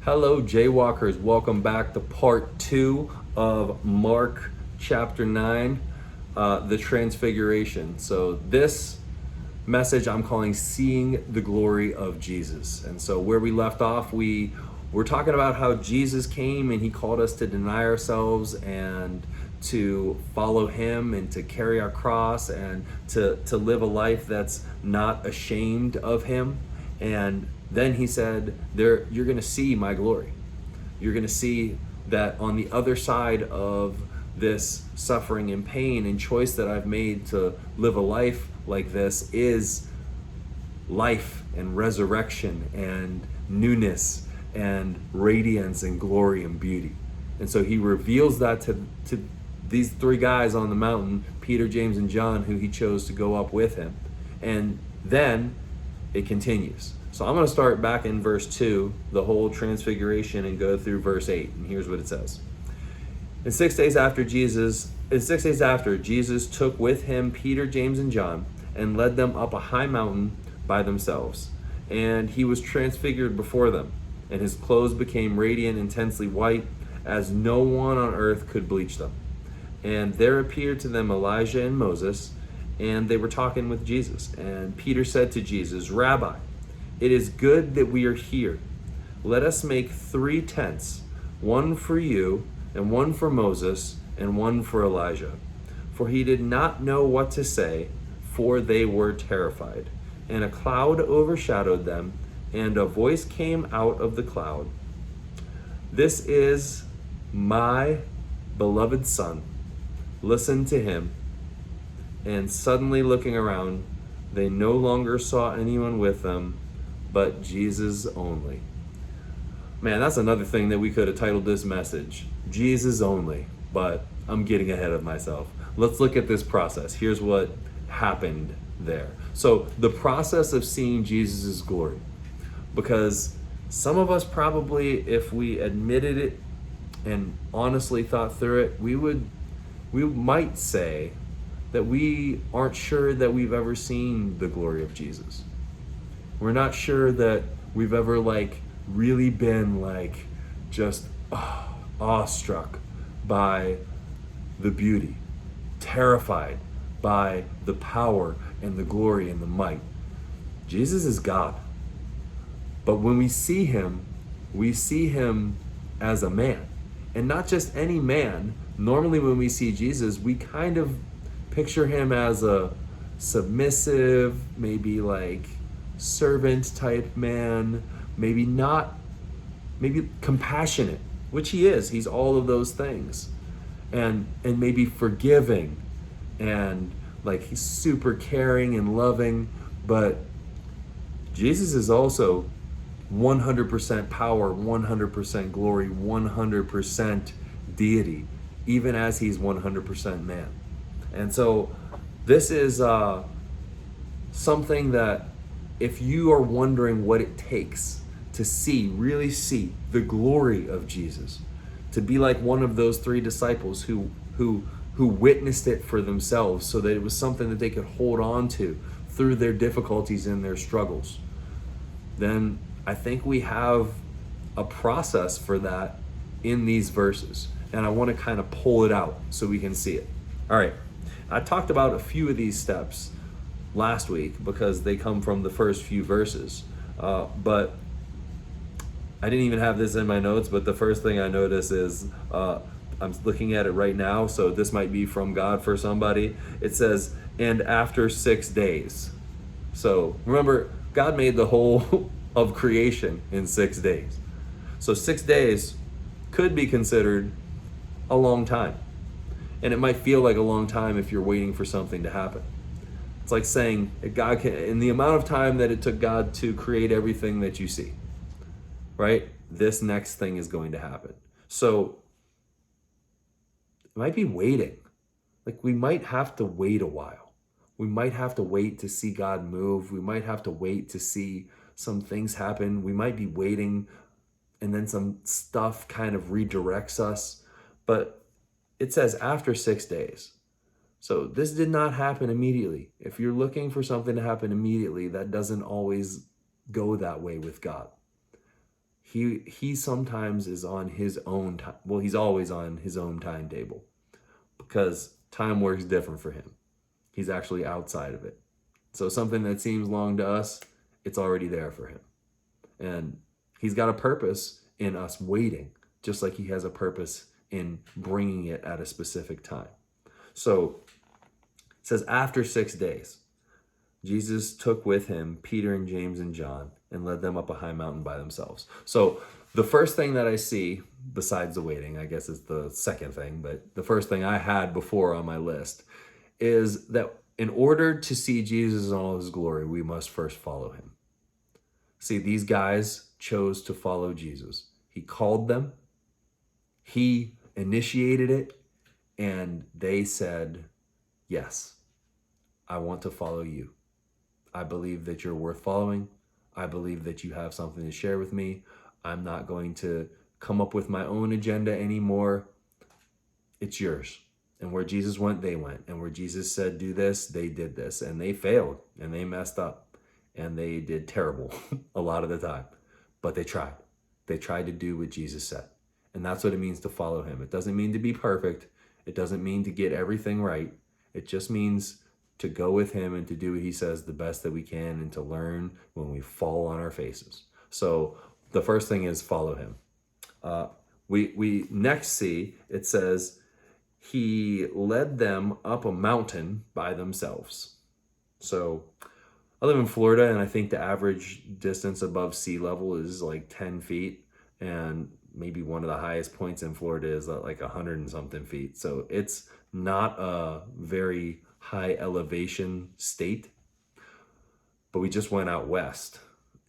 Hello, Jaywalkers. Welcome back to part 2 of Mark chapter 9, the Transfiguration. So this message I'm calling Seeing the Glory of Jesus. And so where we left off, we were talking about how Jesus came and he called us to deny ourselves and to follow him and to carry our cross and to live a life that's not ashamed of him. And then he said, you're going to see my glory. You're going to see that on the other side of this suffering and pain and choice that I've made to live a life like this is life and resurrection and newness and radiance and glory and beauty. And so he reveals that to these three guys on the mountain, Peter, James, and John, who he chose to go up with him. And then it continues. So I'm going to start back in verse 2, the whole transfiguration, and go through verse 8. And here's what it says. And 6 days after, Jesus took with him Peter, James, and John, and led them up a high mountain by themselves. And he was transfigured before them, and his clothes became radiant, intensely white, as no one on earth could bleach them. And there appeared to them Elijah and Moses, and they were talking with Jesus. And Peter said to Jesus, "Rabbi, it is good that we are here. Let us make 3 tents, one for you, and one for Moses, and one for Elijah." For he did not know what to say, for they were terrified. And a cloud overshadowed them, and a voice came out of the cloud. "This is my beloved Son. Listen to him." And suddenly looking around, they no longer saw anyone with them, but Jesus only. Man, that's another thing that we could have titled this message, Jesus only, but I'm getting ahead of myself. Let's look at this process. Here's what happened there. So the process of seeing Jesus' glory, because some of us probably, if we admitted it and honestly thought through it, we might say that we aren't sure that we've ever seen the glory of Jesus. We're not sure that we've ever really been just awestruck by the beauty, terrified by the power and the glory and the might. Jesus is God. But when we see him as a man. And not just any man. Normally when we see Jesus, we kind of picture him as a submissive, maybe servant type man, maybe compassionate, which he is. He's all of those things. And maybe forgiving, and he's super caring and loving. But Jesus is also 100% power, 100% glory, 100% deity, even as he's 100% man. And so this is something that, if you are wondering what it takes to really see the glory of Jesus, to be like one of those 3 disciples who witnessed it for themselves, so that it was something that they could hold on to through their difficulties and their struggles, then I think we have a process for that in these verses. And I want to kind of pull it out so we can see it. All right. I talked about a few of these steps last week because they come from the first few verses. But I didn't even have this in my notes, but the first thing I notice is, I'm looking at it right now, so this might be from God for somebody. It says, "and after 6 days." So remember, God made the whole of creation in 6 days. So 6 days could be considered a long time. And it might feel like a long time if you're waiting for something to happen. It's like saying God can, in the amount of time that it took God to create everything that you see, right? This next thing is going to happen. So it might be waiting. We might have to wait a while. We might have to wait to see God move. We might have to wait to see some things happen. We might be waiting, and then some stuff kind of redirects us. But it says after 6 days. So this did not happen immediately. If you're looking for something to happen immediately, that doesn't always go that way with God. He sometimes is on his own time. Well, he's always on his own timetable because time works different for him. He's actually outside of it. So something that seems long to us, it's already there for him. And he's got a purpose in us waiting, just like he has a purpose in bringing it at a specific time. So it says, after 6 days, Jesus took with him Peter and James and John and led them up a high mountain by themselves. So the first thing that I see, besides the waiting, I guess is the second thing, but the first thing I had before on my list is that in order to see Jesus in all his glory, we must first follow him. See, these guys chose to follow Jesus. He called them, he initiated it, and they said, yes, I want to follow you. I believe that you're worth following. I believe that you have something to share with me. I'm not going to come up with my own agenda anymore. It's yours. And where Jesus went, they went. And where Jesus said, do this, they did this. And they failed and they messed up and they did terrible a lot of the time. But they tried. They tried to do what Jesus said. And that's what it means to follow him. It doesn't mean to be perfect. It doesn't mean to get everything right. It just means to go with him and to do what he says the best that we can and to learn when we fall on our faces. So the first thing is follow him. We next see, it says, he led them up a mountain by themselves. So I live in Florida, and I think the average distance above sea level is like 10 feet. And maybe one of the highest points in Florida is like 100 and something feet. So it's not a very high elevation state. But we just went out west.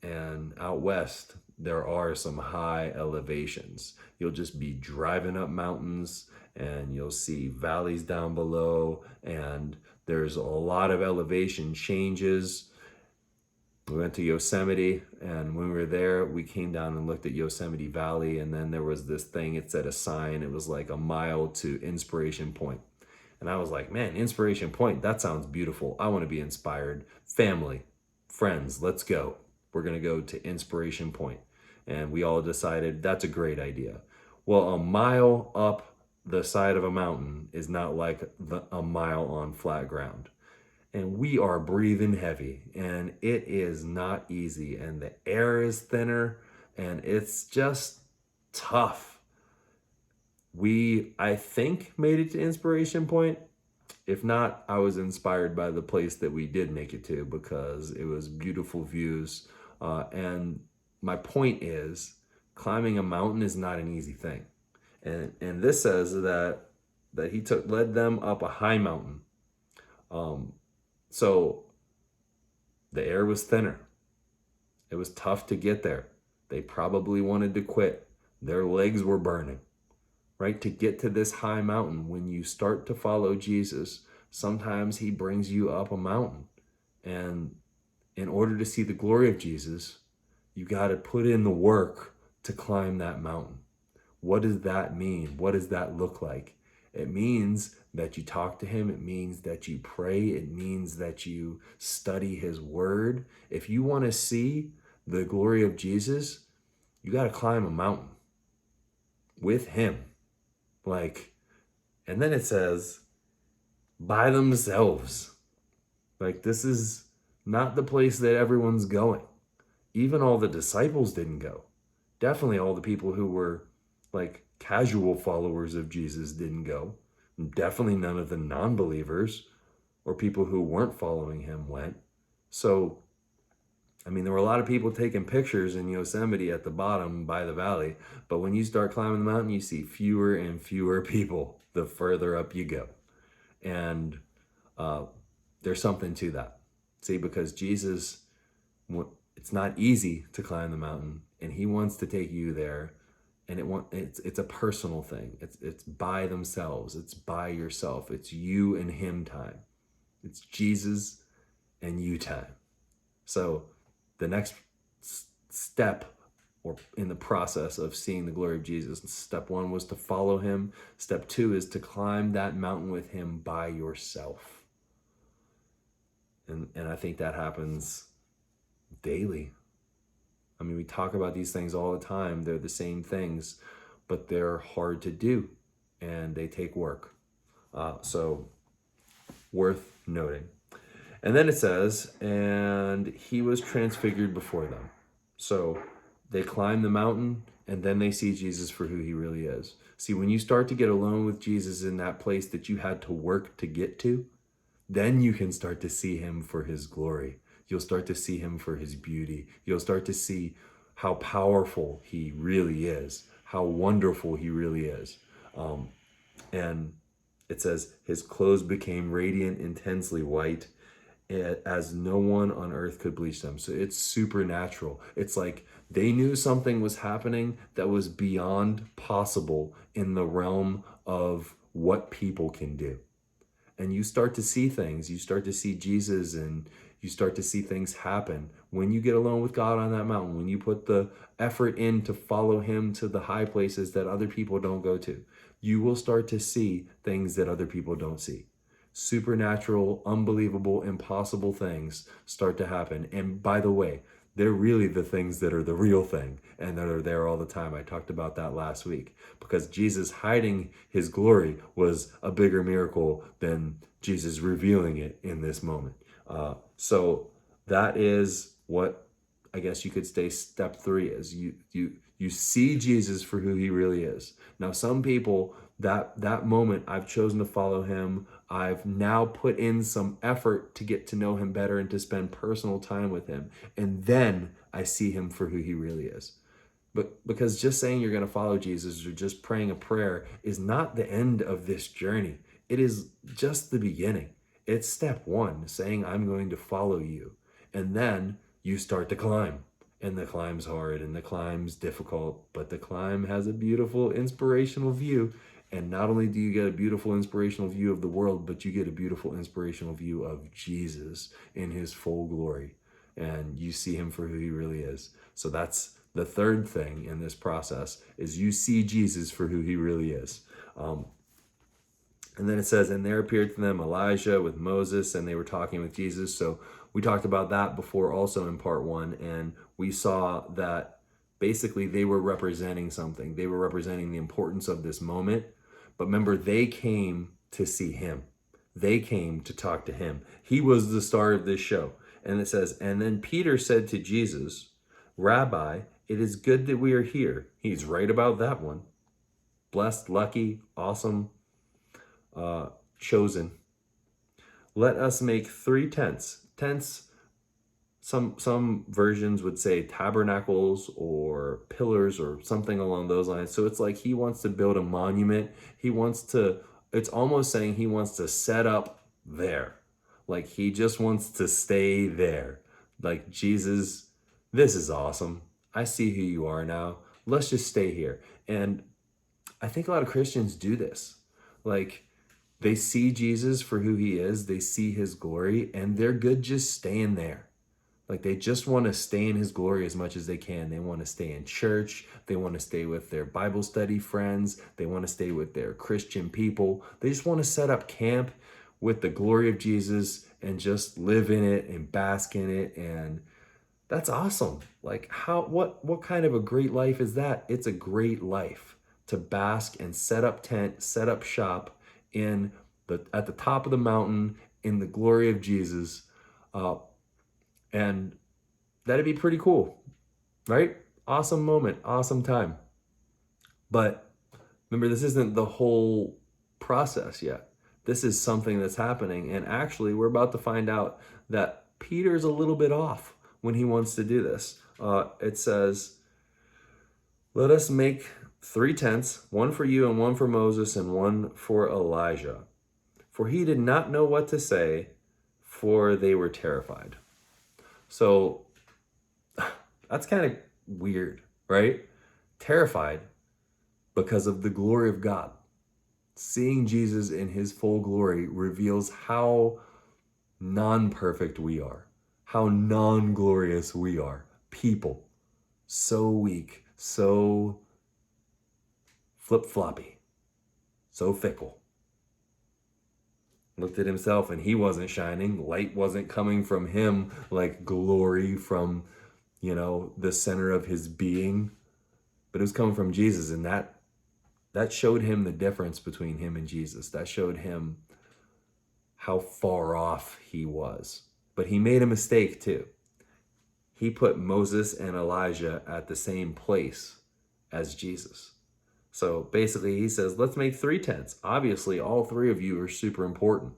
And out west, there are some high elevations. You'll just be driving up mountains and you'll see valleys down below, and there's a lot of elevation changes. We went to Yosemite, and when we were there, we came down and looked at Yosemite Valley, and then there was this thing, it said a sign, it was like a mile to Inspiration Point. And I was like, man, Inspiration Point, that sounds beautiful. I want to be inspired. Family, friends, let's go. We're going to go to Inspiration Point. And we all decided that's a great idea. Well, a mile up the side of a mountain is not like a mile on flat ground. And we are breathing heavy, and it is not easy, and the air is thinner, and it's just tough. We, I think, made it to Inspiration Point. If not, I was inspired by the place that we did make it to because it was beautiful views. And my point is, climbing a mountain is not an easy thing. And this says that he led them up a high mountain. So the air was thinner. It was tough to get there. They probably wanted to quit. Their legs were burning, right? To get to this high mountain, when you start to follow Jesus, sometimes he brings you up a mountain. And in order to see the glory of Jesus, you got to put in the work to climb that mountain. What does that mean? What does that look like? It means that you talk to him. It means that you pray. It means that you study his word. If you want to see the glory of Jesus, you got to climb a mountain with him. And then it says, by themselves. This is not the place that everyone's going. Even all the disciples didn't go. Definitely all the people who were casual followers of Jesus didn't go. Definitely none of the non-believers or people who weren't following him went. So, there were a lot of people taking pictures in Yosemite at the bottom by the valley, but when you start climbing the mountain, you see fewer and fewer people the further up you go. And there's something to that. See, because Jesus, it's not easy to climb the mountain, and he wants to take you there. And it's a personal thing. It's by themselves. It's by yourself. It's you and him time. It's Jesus and you time. So the next step or in the process of seeing the glory of Jesus, step 1 was to follow him. Step 2 is to climb that mountain with him by yourself. And I think that happens daily. I mean, we talk about these things all the time. They're the same things, but they're hard to do and they take work. So worth noting. And then it says, and he was transfigured before them. So they climb the mountain and then they see Jesus for who he really is. See, when you start to get alone with Jesus in that place that you had to work to get to, then you can start to see him for his glory. You'll start to see him for his beauty. You'll start to see how powerful he really is, how wonderful he really is. And it says, his clothes became radiant, intensely white, as no one on earth could bleach them. So it's supernatural. It's like they knew something was happening that was beyond possible in the realm of what people can do. And you start to see things. You start to see Jesus, and you start to see things happen when you get alone with God on that mountain, when you put the effort in to follow him to the high places that other people don't go to. You will start to see things that other people don't see. Supernatural, unbelievable, impossible things start to happen. And by the way, they're really the things that are the real thing and that are there all the time. I talked about that last week, because Jesus hiding his glory was a bigger miracle than Jesus revealing it in this moment. So that is what I guess you could say step 3 is. You see Jesus for who he really is. Now, some people, that moment, I've chosen to follow him. I've now put in some effort to get to know him better and to spend personal time with him. And then I see him for who he really is. But because just saying you're going to follow Jesus or just praying a prayer is not the end of this journey. It is just the beginning. It's step 1, saying I'm going to follow you. And then you start to climb. And the climb's hard and the climb's difficult, but the climb has a beautiful inspirational view. And not only do you get a beautiful inspirational view of the world, but you get a beautiful inspirational view of Jesus in his full glory. And you see him for who he really is. So that's the third thing in this process, is you see Jesus for who he really is. And then it says, and there appeared to them Elijah with Moses, and they were talking with Jesus. So we talked about that before also in part 1, and we saw that basically they were representing something. They were representing the importance of this moment. But remember, they came to see him. They came to talk to him. He was the star of this show. And it says, and then Peter said to Jesus, Rabbi, it is good that we are here. He's right about that one. Blessed, lucky, awesome, chosen. Let us make 3 tents. Tents, some versions would say tabernacles or pillars or something along those lines. So it's like he wants to build a monument. It's almost saying he wants to set up there. Like he just wants to stay there. Like, Jesus, this is awesome. I see who you are now. Let's just stay here. And I think a lot of Christians do this. Like, they see Jesus for who he is. They see his glory, and they're good just staying there. Like, they just want to stay in his glory as much as they can. They want to stay in church. They want to stay with their Bible study friends. They want to stay with their Christian people. They just want to set up camp with the glory of Jesus and just live in it and bask in it. And that's awesome. Like, what kind of a great life is that? It's a great life to bask and set up tent, set up shop at the top of the mountain in the glory of Jesus. And that'd be pretty cool, right? Awesome moment, awesome time. But remember, this isn't the whole process yet. This is something that's happening. And actually, we're about to find out that Peter's a little bit off when he wants to do this. It says, let us make 3 tents, one for you and one for Moses and one for Elijah. For he did not know what to say, for they were terrified. So that's kind of weird, right? Terrified because of the glory of God. Seeing Jesus in his full glory reveals how non-perfect we are, how non-glorious we are. People, so weak, so flip-floppy, so fickle. Looked at himself and he wasn't shining. Light wasn't coming from him like glory from, the center of his being, but it was coming from Jesus. And that showed him the difference between him and Jesus. That showed him how far off he was. But he made a mistake too. He put Moses and Elijah at the same place as Jesus. So basically he says, let's make 3 tents. Obviously, all 3 of you are super important.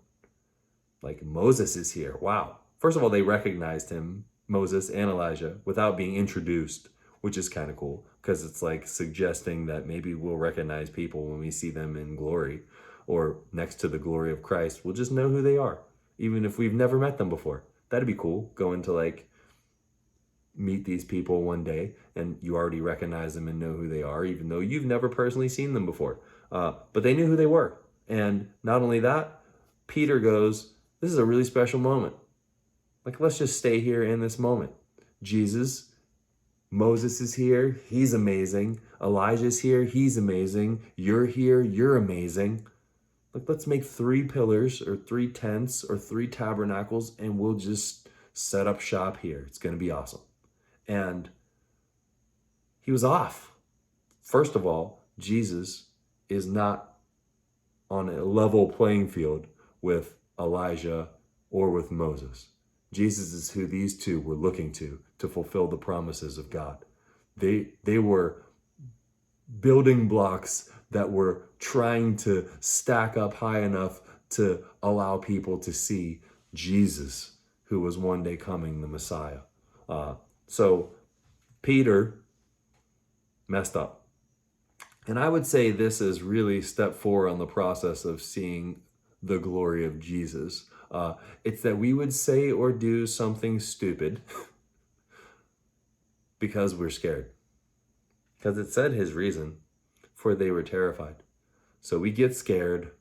Like, Moses is here. Wow. First of all, they recognized him, Moses and Elijah, without being introduced, which is kind of cool, because it's like suggesting that maybe we'll recognize people when we see them in glory or next to the glory of Christ. We'll just know who they are, even if we've never met them before. That'd be cool, going to like meet these people one day and you already recognize them and know who they are, even though you've never personally seen them before. But they knew who they were. And not only that, Peter goes, this is a really special moment. Like, let's just stay here in this moment. Moses is here. He's amazing. Elijah's here. He's amazing. You're here. You're amazing. Like, let's make 3 pillars or 3 tents or 3 tabernacles, and we'll just set up shop here. It's going to be awesome. And he was off. First of all, Jesus is not on a level playing field with Elijah or with Moses. Jesus is who these 2 were looking to fulfill the promises of God. They were building blocks that were trying to stack up high enough to allow people to see Jesus, who was one day coming, the Messiah. So Peter messed up. And I would say this is really step 4 on the process of seeing the glory of Jesus. It's that we would say or do something stupid because we're scared. Because it said his reason, for they were terrified. So we get scared.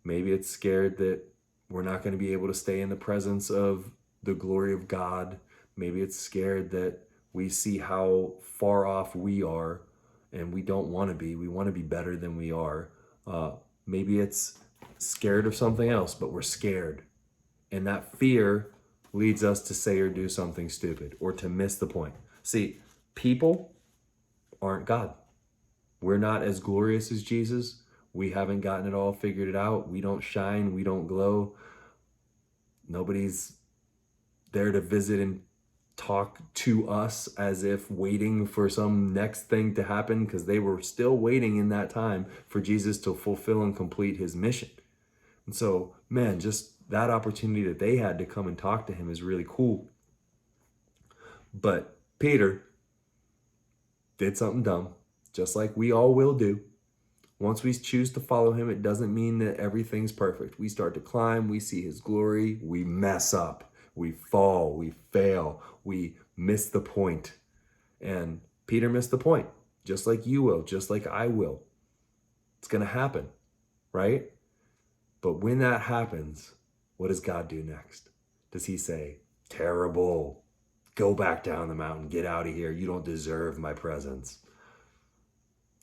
Maybe it's scared that we're not going to be able to stay in the presence of the glory of God. Maybe it's scared that we see how far off we are and we don't want to be. We want to be better than we are. Maybe it's scared of something else, but we're scared. And that fear leads us to say or do something stupid or to miss the point. See, people aren't God. We're not as glorious as Jesus. We haven't gotten it all figured out. We don't shine. We don't glow. Nobody's there to visit and talk to us as if waiting for some next thing to happen, because they were still waiting in that time for Jesus to fulfill and complete his mission. And so, man, just that opportunity that they had to come and talk to him is really cool. But Peter did something dumb, just like we all will do. Once we choose to follow him, it doesn't mean that everything's perfect. We start to climb, we see his glory, we mess up, we fall, we fail, we miss the point. And Peter missed the point, just like you will, just like I will. It's going to happen, right? But when that happens, what does God do next? Does he say, terrible, go back down the mountain, get out of here, you don't deserve my presence?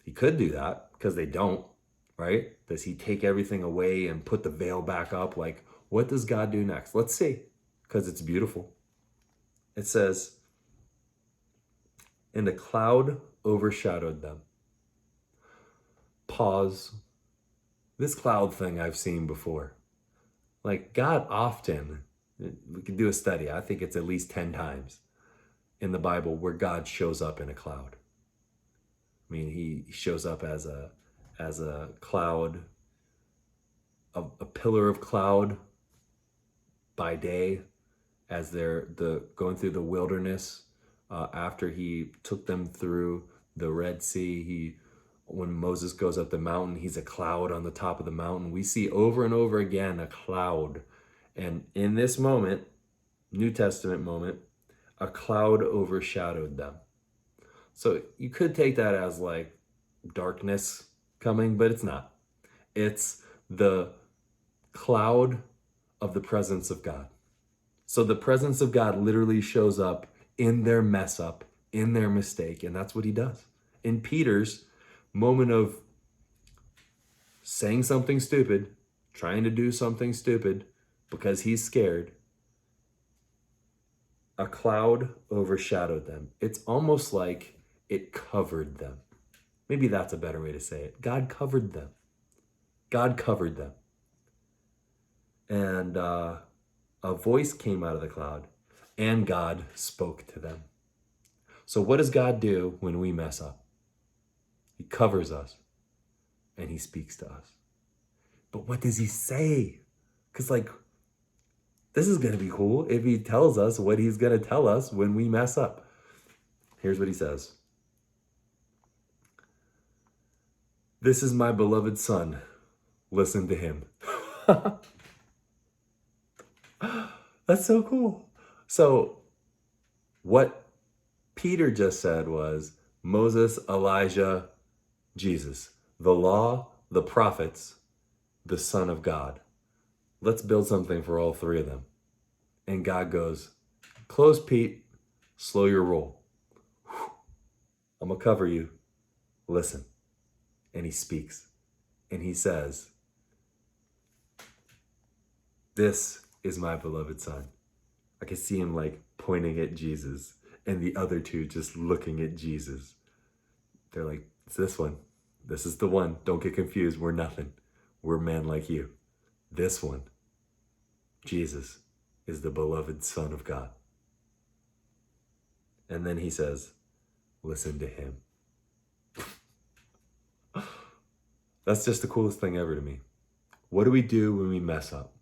He could do that, because they don't, right? Does he take everything away and put the veil back up? Like, what does God do next? Let's see, because it's beautiful. It says, and a cloud overshadowed them. Pause. This cloud thing I've seen before. Like, God often, we could do a study, I think it's at least 10 times in the Bible where God shows up in a cloud. I mean, he shows up as a cloud, a pillar of cloud by day, as they're going through the wilderness. After he took them through the Red Sea, when Moses goes up the mountain, he's a cloud on the top of the mountain. We see over and over again a cloud. And in this moment, New Testament moment, a cloud overshadowed them. So you could take that as like darkness coming, but it's not. It's the cloud of the presence of God. So the presence of God literally shows up in their mess up, in their mistake, and that's what he does. In Peter's moment of saying something stupid, trying to do something stupid because he's scared, a cloud overshadowed them. It's almost like it covered them. Maybe that's a better way to say it. God covered them. God covered them. And a voice came out of the cloud, and God spoke to them. So what does God do when we mess up? He covers us, and he speaks to us. But what does he say? Because this is going to be cool if he tells us what he's going to tell us when we mess up. Here's what he says. This is my beloved son. Listen to him. That's so cool. So what Peter just said was Moses, Elijah, Jesus, the law, the prophets, the Son of God. Let's build something for all three of them. And God goes, close, Pete, slow your roll. I'm going to cover you. Listen. And he speaks. And he says, this is my beloved son. I can see him pointing at Jesus and the other two just looking at Jesus. They're like, it's this one. This is the one. Don't get confused. We're nothing. We're men like you. This one, Jesus, is the beloved Son of God. And then he says, listen to him. That's just the coolest thing ever to me. What do we do when we mess up?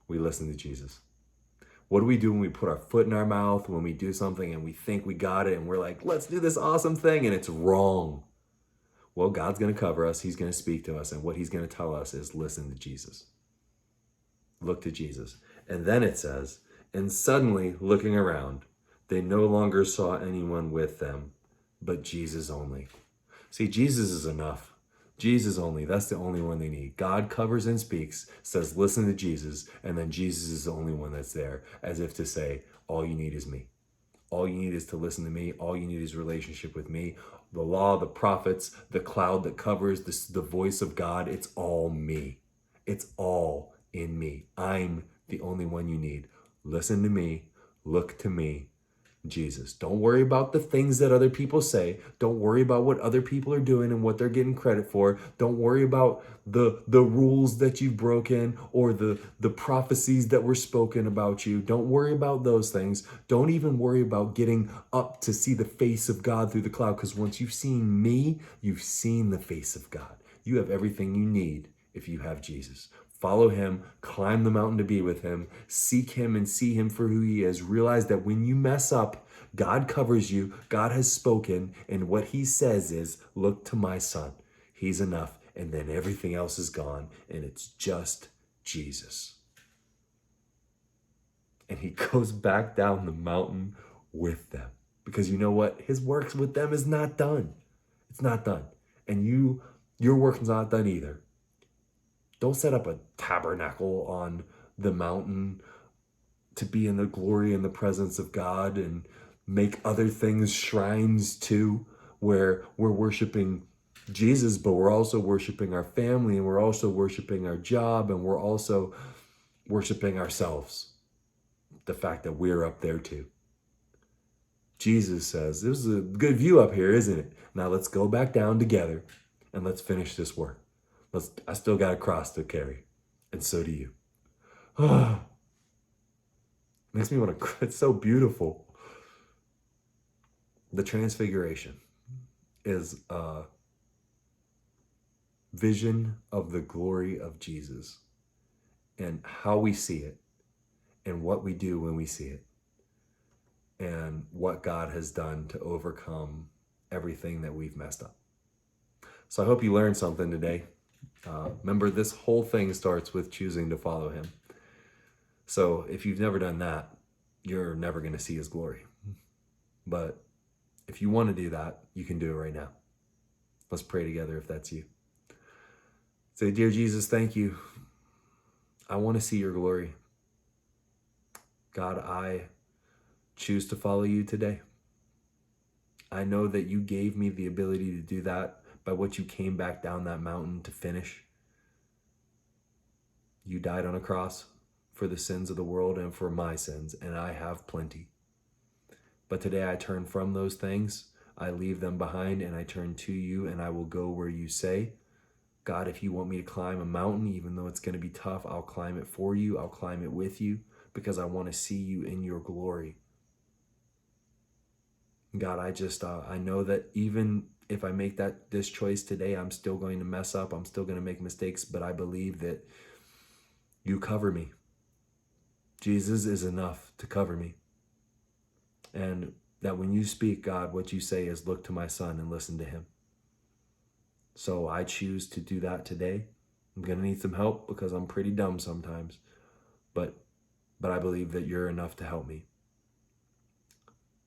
We listen to Jesus. What do we do when we put our foot in our mouth, when we do something and we think we got it and we're like, let's do this awesome thing, and it's wrong? Well, God's going to cover us. He's going to speak to us. And what he's going to tell us is listen to Jesus. Look to Jesus. And then it says, and suddenly looking around, they no longer saw anyone with them, but Jesus only. See, Jesus is enough. Jesus only. That's the only one they need. God covers and speaks, says, listen to Jesus, and then Jesus is the only one that's there, as if to say, all you need is me. All you need is to listen to me. All you need is relationship with me. The law, the prophets, the cloud that covers the voice of God, it's all me. It's all in me. I'm the only one you need. Listen to me. Look to me. Jesus. Don't worry about the things that other people say. Don't worry about what other people are doing and what they're getting credit for. Don't worry about the rules that you've broken or the prophecies that were spoken about you. Don't worry about those things. Don't even worry about getting up to see the face of God through the cloud, because once you've seen me, you've seen the face of God. You have everything you need if you have Jesus. Follow him, climb the mountain to be with him, seek him and see him for who he is. Realize that when you mess up, God covers you, God has spoken, and what he says is, look to my son. He's enough, and then everything else is gone, and it's just Jesus. And he goes back down the mountain with them. Because you know what? His work with them is not done. It's not done. And your work is not done either. Don't set up a tabernacle on the mountain to be in the glory and the presence of God and make other things shrines too, where we're worshiping Jesus, but we're also worshiping our family, and we're also worshiping our job, and we're also worshiping ourselves. The fact that we're up there too. Jesus says, this is a good view up here, isn't it? Now let's go back down together and let's finish this work. I still got a cross to carry, and so do you. Makes me want to cry. It's so beautiful. The Transfiguration is a vision of the glory of Jesus and how we see it and what we do when we see it and what God has done to overcome everything that we've messed up. So I hope you learned something today. Remember, this whole thing starts with choosing to follow him. So if you've never done that, you're never going to see his glory. But if you want to do that, you can do it right now. Let's pray together if that's you. Say, dear Jesus, thank you. I want to see your glory. God, I choose to follow you today. I know that you gave me the ability to do that by what you came back down that mountain to finish. You died on a cross for the sins of the world and for my sins, and I have plenty. But today I turn from those things, I leave them behind, and I turn to you, and I will go where you say. God, if you want me to climb a mountain, even though it's going to be tough, I'll climb it for you. I'll climb it with you because I want to see you in your glory. God, I know that even if I make this choice today, I'm still going to mess up. I'm still going to make mistakes, but I believe that you cover me. Jesus is enough to cover me. And that when you speak, God, what you say is look to my son and listen to him. So I choose to do that today. I'm going to need some help because I'm pretty dumb sometimes, but I believe that you're enough to help me.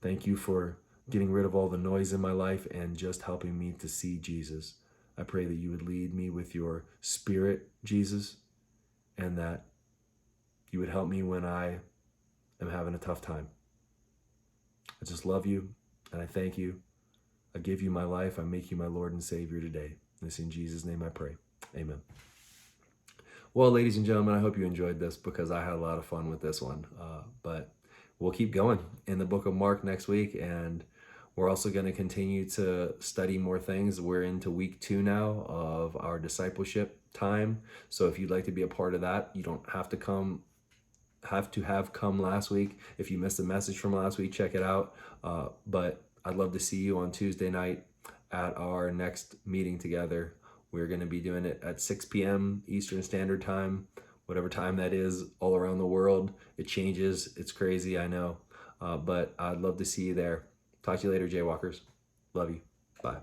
Thank you for getting rid of all the noise in my life and just helping me to see Jesus. I pray that you would lead me with your spirit, Jesus, and that you would help me when I am having a tough time. I just love you and I thank you. I give you my life. I make you my Lord and Savior today. This in Jesus' name I pray. Amen. Well, ladies and gentlemen, I hope you enjoyed this because I had a lot of fun with this one. But we'll keep going in the book of Mark next week, and we're also going to continue to study more things. We're into week 2 now of our discipleship time. So if you'd like to be a part of that, you don't have to come last week. If you missed the message from last week, check it out. But I'd love to see you on Tuesday night at our next meeting together. We're going to be doing it at 6 p.m. Eastern Standard Time, whatever time that is all around the world. It changes. It's crazy, I know. But I'd love to see you there. Talk to you later, Jaywalkers. Love you. Bye.